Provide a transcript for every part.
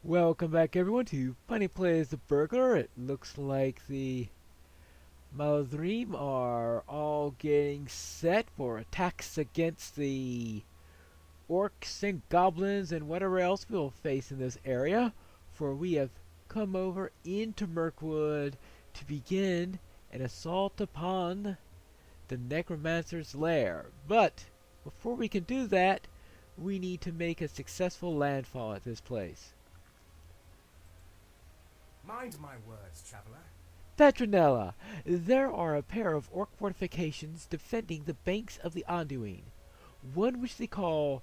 Welcome back everyone to Funny Plays the Burglar. It looks like the Malazrim are all getting set for attacks against the orcs and goblins and whatever else we'll face in this area. For we have come over into Mirkwood to begin an assault upon the Necromancer's lair. But before we can do that, we need to make a successful landfall at this place. Mind my words, traveler. Petronella, there are a pair of orc fortifications defending the banks of the Anduin. One which they call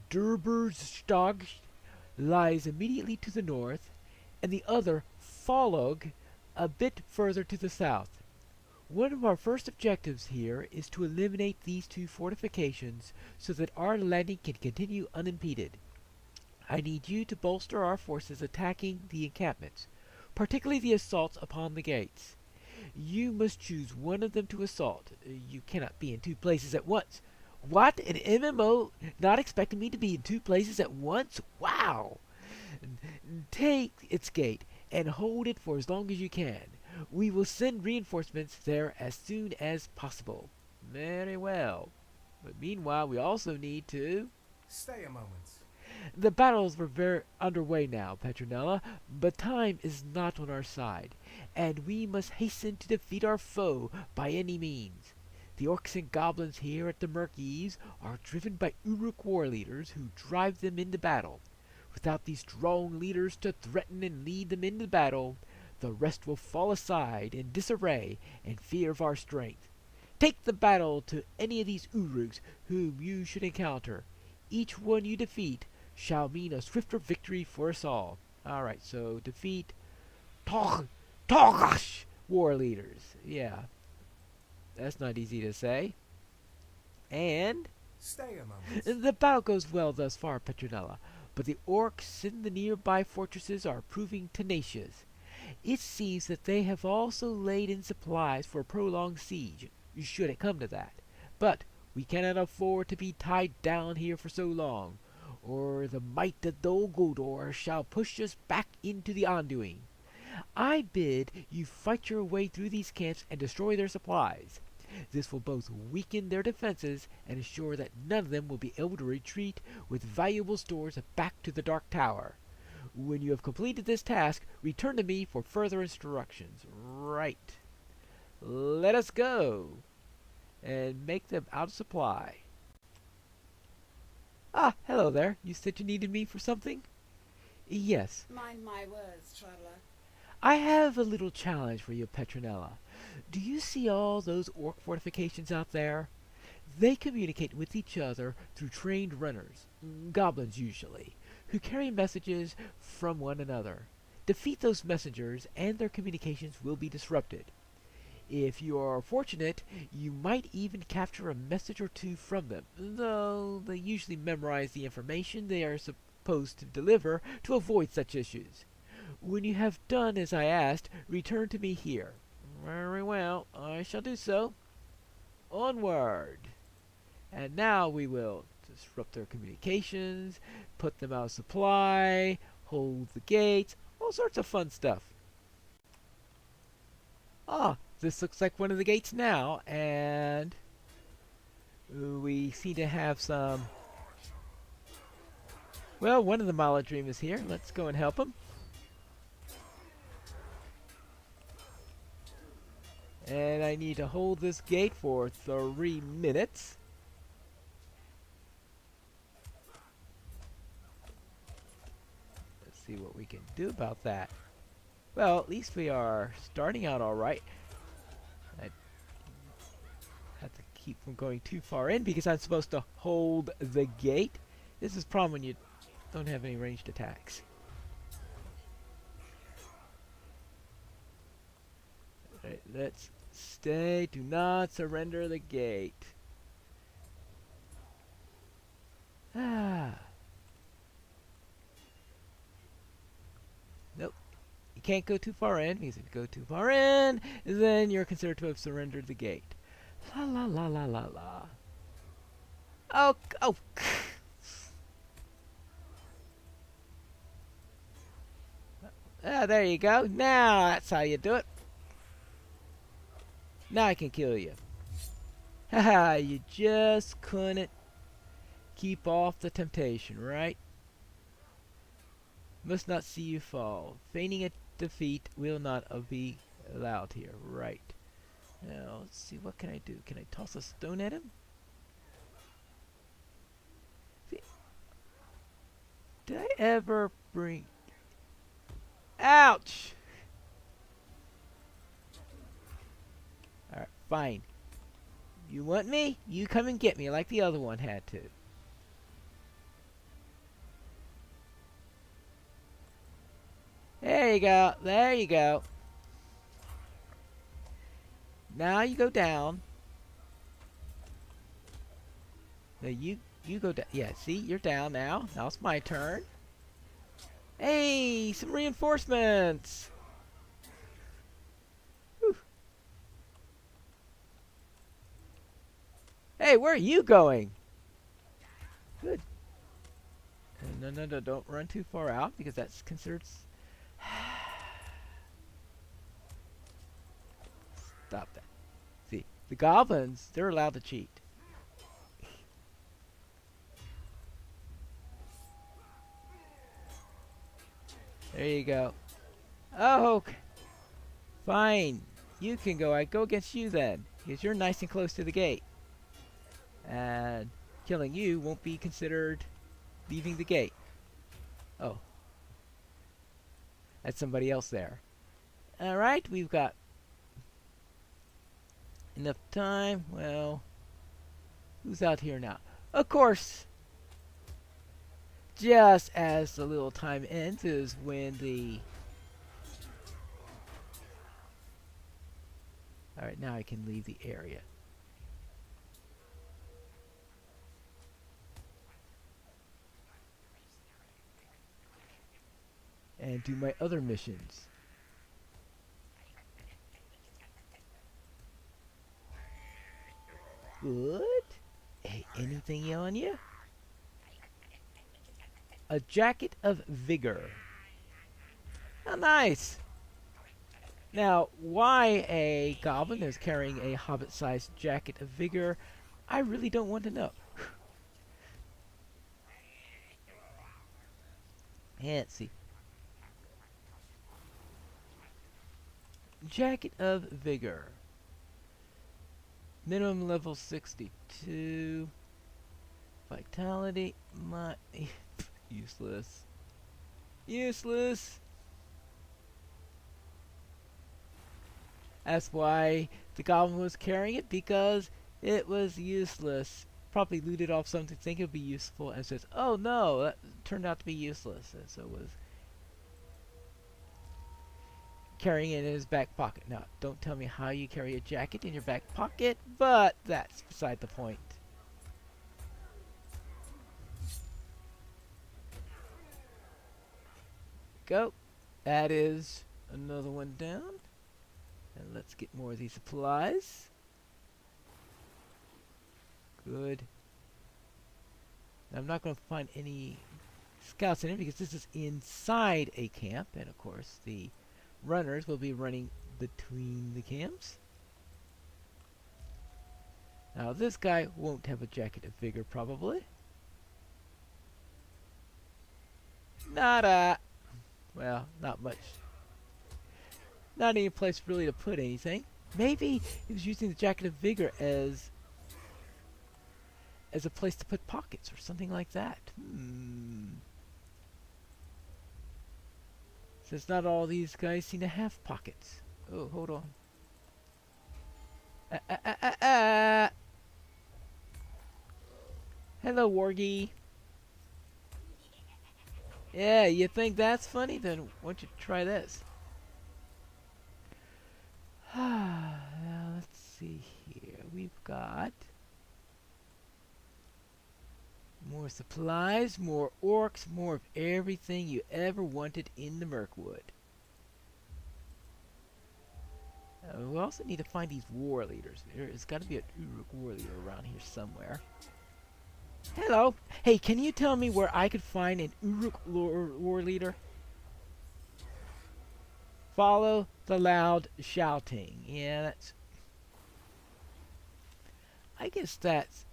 Durberstag lies immediately to the north, and the other, Follog, a bit further to the south. One of our first objectives here is to eliminate these two fortifications so that our landing can continue unimpeded. I need you to bolster our forces attacking the encampments, particularly the assaults upon the gates. You must choose one of them to assault. You cannot be in two places at once. What? An MMO not expecting me to be in two places at once? Wow! Take its gate and hold it for as long as you can. We will send reinforcements there as soon as possible. Very well. But meanwhile, we also need to... Stay a moment. The battles were very underway now, Petronella, but time is not on our side, and we must hasten to defeat our foe by any means. The orcs and goblins here at the Mirkwood are driven by Uruk war leaders who drive them into battle. Without these strong leaders to threaten and lead them into battle, the rest will fall aside in disarray and fear of our strength. Take the battle to any of these Uruks whom you should encounter. Each one you defeat shall mean a swifter victory for us all. Alright, so defeat Togash war leaders. Yeah, that's not easy to say. And Stay a moment. the battle goes well thus far, Petronella, but the orcs in the nearby fortresses are proving tenacious. It seems that they have also laid in supplies for a prolonged siege, should it come to that. But we cannot afford to be tied down here for so long, or the might of Dol Guldur shall push us back into the Anduin. I bid you fight your way through these camps and destroy their supplies. This will both weaken their defenses and ensure that none of them will be able to retreat with valuable stores back to the Dark Tower. When you have completed this task, return to me for further instructions. Right. Let us go and make them out of supply. Ah, hello there. You said you needed me for something? Yes. Mind my words, traveler. I have a little challenge for you, Petronella. Do you see all those orc fortifications out there? They communicate with each other through trained runners, goblins usually, who carry messages from one another. Defeat those messengers and their communications will be disrupted. If you are fortunate, you might even capture a message or two from them, though they usually memorize the information they are supposed to deliver to avoid such issues. When you have done as I asked, return to me here. Very well, I shall do so. Onward! And now we will disrupt their communications, put them out of supply, hold the gates, all sorts of fun stuff. Ah, this looks like one of the gates now, and we seem to have some... Well, one of the Malazrim is here. Let's go and help him. And I need to hold this gate for 3 minutes. Let's see what we can do about that. Well, at least we are starting out alright. I have to keep from going too far in because I'm supposed to hold the gate. This is a problem when you don't have any ranged attacks. Alright, let's stay. Do not surrender the gate. Ah. Nope. You can't go too far in, because if you go too far in, then you're considered to have surrendered the gate. La la la la la la. Oh, oh. Ah, there you go. Now that's how you do it. Now I can kill you. Haha, you just couldn't keep off the temptation, right? Must not see you fall. Feigning a defeat will not be allowed here, right? Now, let's see, what can I do? Can I toss a stone at him? See, did I ever bring... Ouch! Alright, fine. You want me? You come and get me like the other one had to. There you go. There you go. Now you go down. Now you go down. Yeah, see? You're down now. Now it's my turn. Hey, some reinforcements. Whew. Hey, where are you going? Good. No, no, no, don't run too far out because that's considered... Stop that. See, the goblins, they're allowed to cheat. There you go. Oh, fine. You can go. I go against you then, because you're nice and close to the gate. And killing you won't be considered leaving the gate. Oh. That's somebody else there. Alright, we've got enough time. Well, who's out here now? Of course, just as the little time ends is when the... Alright, now I can leave the area. And do my other missions. Good. Hey, anything on you? A jacket of vigor. Oh, nice. Now, why a goblin is carrying a hobbit-sized jacket of vigor, I really don't want to know. Let's see. Jacket of vigor. Minimum level 62. Vitality. My useless. Useless. That's why the goblin was carrying it, because it was useless. Probably looted off something, think it would be useful, and says, "Oh no, that turned out to be useless," and so was carrying it in his back pocket. Now, don't tell me how you carry a jacket in your back pocket, but that's beside the point. Go. That is another one down. And let's get more of these supplies. Good. Now, I'm not going to find any scouts in it because this is inside a camp, and of course the runners will be running between the camps. Now this guy won't have a jacket of vigor probably. Well, not much. Not any place really to put anything. Maybe he was using the jacket of vigor as a place to put pockets or something like that. Since not all these guys seem to have pockets. Oh, hold on. Hello, Wargie. Yeah, you think that's funny? Then why don't you try this? Now, let's see here. We've got more supplies, more orcs, more of everything you ever wanted in the Mirkwood. We also need to find these war leaders. There's got to be an Uruk war leader around here somewhere. Hello! Hey, can you tell me where I could find an Uruk war leader? Follow the loud shouting. Yeah, that's... I guess that's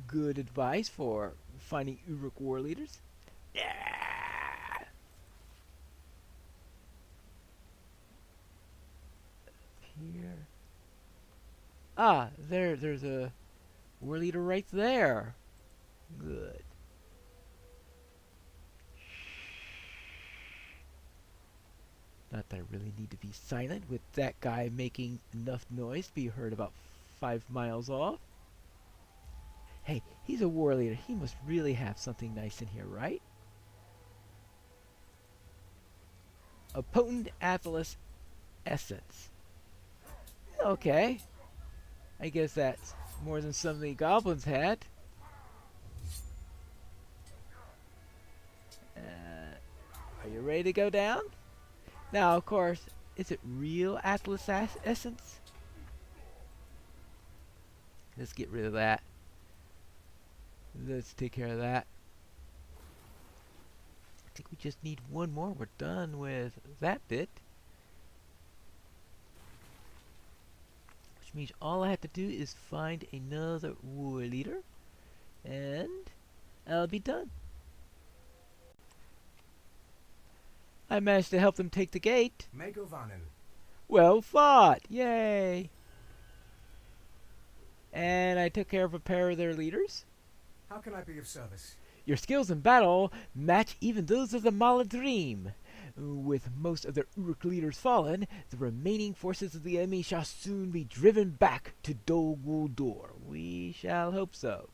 good advice for finding Uruk war leaders. Yeah. Here. Ah, there's a war leader right there. Good. Not that I really need to be silent with that guy making enough noise to be heard about 5 miles off. Hey, he's a war leader. He must really have something nice in here, right? A potent Atlas essence. Okay. I guess that's more than some of the goblins had. Are you ready to go down? Now, of course, is it real Atlas essence? Let's get rid of that. Let's take care of that. I think we just need one more. We're done with that bit. Which means all I have to do is find another war leader. And I'll be done. I managed to help them take the gate. Megovanen. Well fought! Yay! And I took care of a pair of their leaders. How can I be of service? Your skills in battle match even those of the Maladrim. With most of their Uruk leaders fallen, the remaining forces of the enemy shall soon be driven back to Dol Guldur. We shall hope so.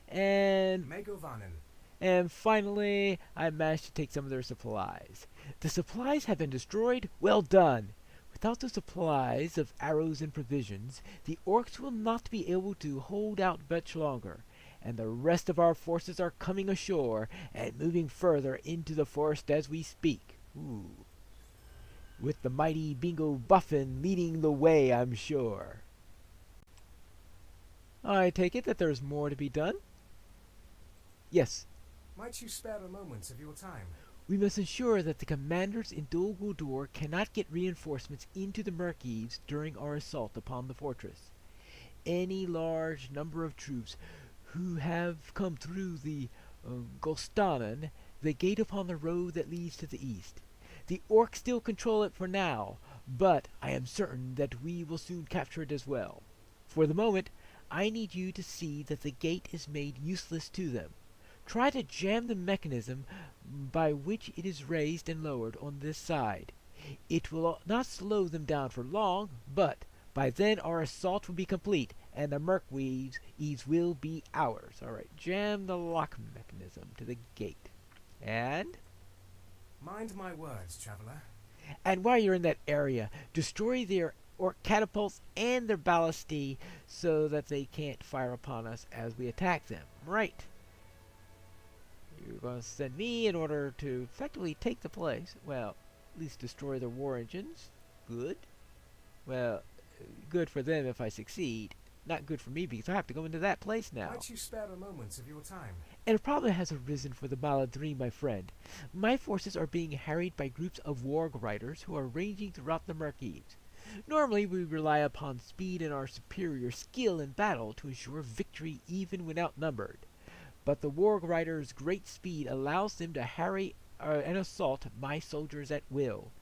And Megovanen. And finally, I managed to take some of their supplies. The supplies have been destroyed. Well done. Without the supplies of arrows and provisions, the orcs will not be able to hold out much longer, and the rest of our forces are coming ashore and moving further into the forest as we speak. Ooh. With the mighty Bingo Buffin leading the way, I'm sure. I take it that there's more to be done? Yes. Might you spare a moment of your time? We must ensure that the commanders in Dol Guldur cannot get reinforcements into the Mirkwood during our assault upon the fortress. Any large number of troops who have come through the Gostanen, the gate upon the road that leads to the east. The orcs still control it for now, but I am certain that we will soon capture it as well. For the moment, I need you to see that the gate is made useless to them. Try to jam the mechanism by which it is raised and lowered on this side. It will not slow them down for long, but by then our assault will be complete, and the Mirkwood will be ours. Alright, jam the lock mechanism to the gate. And Mind my words, traveler. while you're in that area, destroy their orc catapults and their ballistae so that they can't fire upon us as we attack them. Right. You're going to send me in order to effectively take the place. Well, at least destroy their war engines. Good. Well, good for them if I succeed. Not good for me because I have to go into that place now. Might you spare a moment of your time? And a problem has arisen for the Maladrim, my friend. My forces are being harried by groups of warg riders who are ranging throughout the Mirkwood. Normally, we rely upon speed and our superior skill in battle to ensure victory even when outnumbered. But the warg riders' great speed allows them to harry and assault my soldiers at will.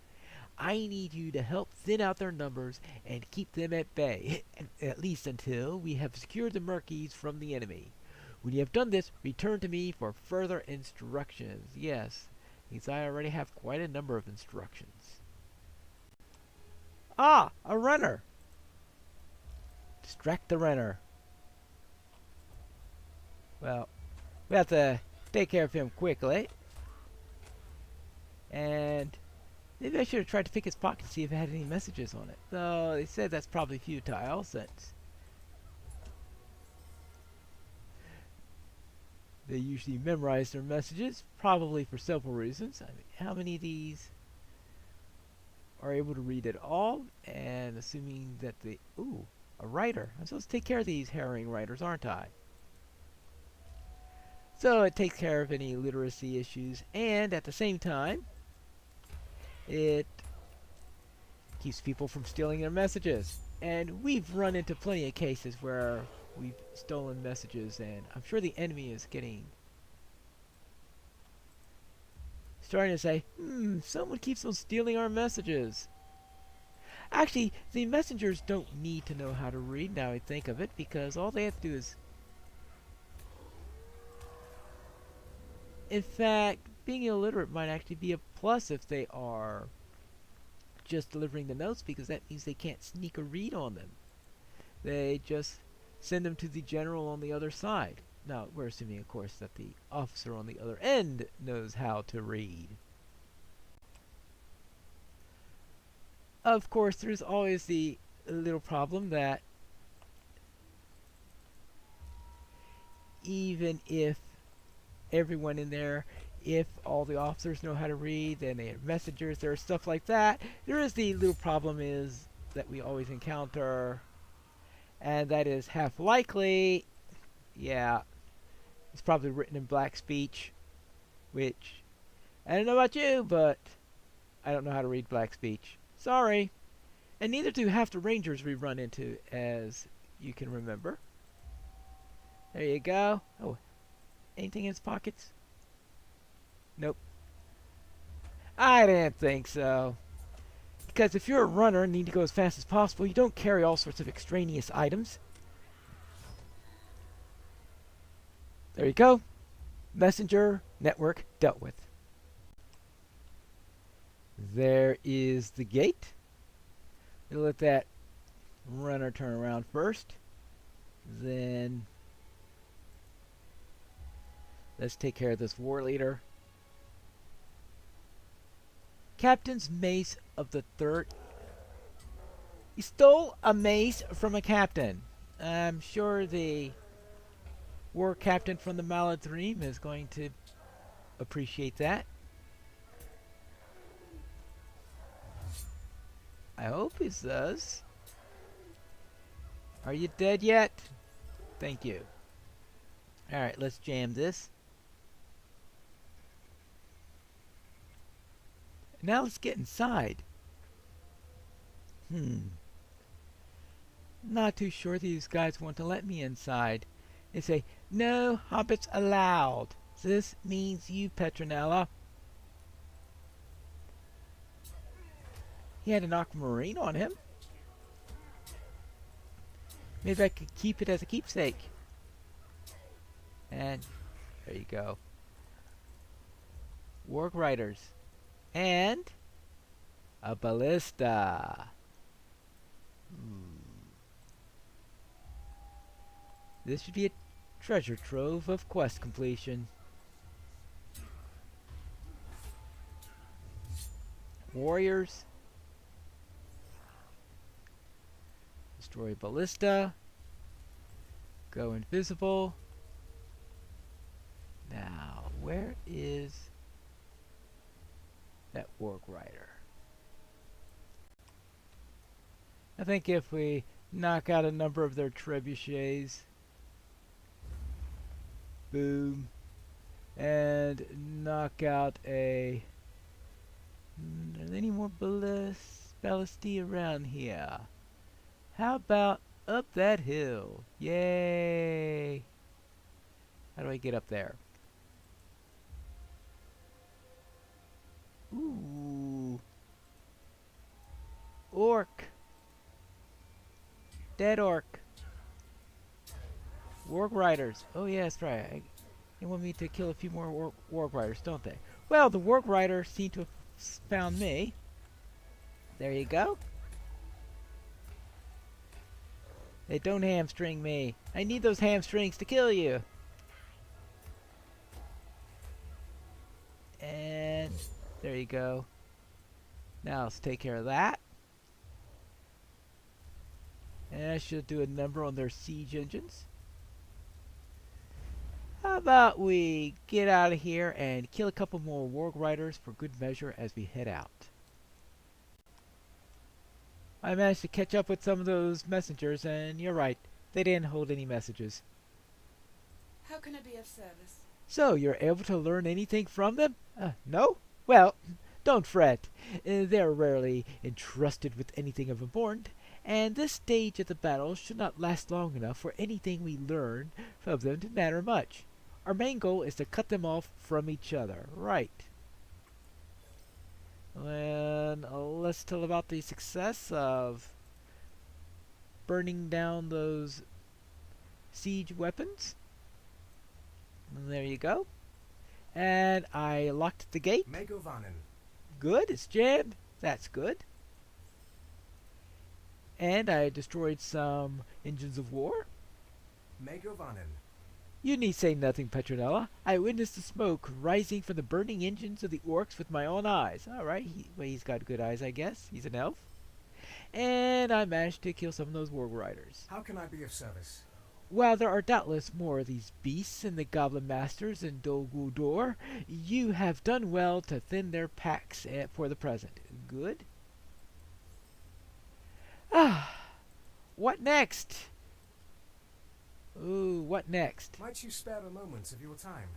I need you to help thin out their numbers and keep them at bay, at least until we have secured the Mirkwood from the enemy. When you have done this, return to me for further instructions. Yes, because I already have quite a number of instructions. Ah, a runner! Distract the runner. Well, we have to take care of him quickly. And maybe I should have tried to pick his pocket to see if it had any messages on it. Though they said that's probably futile since they usually memorize their messages, probably for several reasons. I mean, how many of these are able to read at all? And assuming that they... Ooh, a writer. I'm supposed to take care of these harrying writers, aren't I? So it takes care of any literacy issues, and at the same time, it Keeps people from stealing their messages. And we've run into plenty of cases where we've stolen messages, and I'm sure the enemy is starting to say, someone keeps on stealing our messages. Actually, the messengers don't need to know how to read, now I think of it, because all they have to do is... In fact, being illiterate might actually be a plus if they are just delivering the notes, because that means they can't sneak a read on them. They just send them to the general on the other side. Now, we're assuming, of course, that the officer on the other end knows how to read. Of course, there's always the little problem that even if everyone in there, if all the officers know how to read, then they have messengers, there's stuff like that. There is the little problem is that we always encounter, and that is half likely, yeah, it's probably written in black speech, which, I don't know about you, but I don't know how to read black speech. Sorry. And neither do half the rangers we run into, as you can remember. There you go. Oh, anything in his pockets? Nope. I didn't think so. Because if you're a runner and need to go as fast as possible, you don't carry all sorts of extraneous items. There you go. Messenger network dealt with. There is the gate. We'll let that runner turn around first. Then let's take care of this war leader. Captain's mace of the third. He stole a mace from a captain. I'm sure the war captain from the Maladream is going to appreciate that. I hope he does. Are you dead yet? Thank you. Alright, let's jam this. Now let's get inside. Not too sure these guys want to let me inside. They say, no hobbits allowed. This means you, Petronella. He had an aquamarine on him. Maybe I could keep it as a keepsake. And there you go. Warg Riders. And a ballista. This should be a treasure trove of quest completion. Warriors. Destroy ballista. Go invisible. Now, where is that Warg Rider? I think if we knock out a number of their trebuchets, boom, and knock out a... Are there any more ballistae around here? How about up that hill? Yay! How do I get up there? Ooh. Orc. Dead orc. Warg Riders. Oh yeah, that's right. They want me to kill a few more Warg Riders, don't they? Well, the Warg Riders seem to have found me. There you go. Hey, don't hamstring me. I need those hamstrings to kill you. And there you go. Now let's take care of that. And I should do a number on their siege engines. How about we get out of here and kill a couple more Warg Riders for good measure as we head out. I managed to catch up with some of those messengers, and you're right, they didn't hold any messages. How can I be of service? So, you're able to learn anything from them? No? Well, Don't fret. They're rarely entrusted with anything of importance, and this stage of the battle should not last long enough for anything we learn from them to matter much. Our main goal is to cut them off from each other. Right. And let's tell about the success of burning down those siege weapons. And there you go. And I locked the gate. Megovanen. Good, it's jammed. That's good. And I destroyed some engines of war. Megovanen. You need say nothing, Petronella. I witnessed the smoke rising from the burning engines of the orcs with my own eyes. Alright, he's got good eyes, I guess. He's an elf. And I managed to kill some of those warg riders. How can I be of service? While there are doubtless more of these beasts in the Goblin Masters in Dol Guldur, you have done well to thin their packs for the present. Good. Ah, what next? Ooh, what next? Might you spare a moment of your time?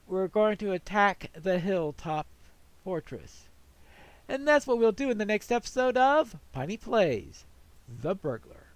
We're going to attack the hilltop fortress. And that's what we'll do in the next episode of Piney Plays The Burglar.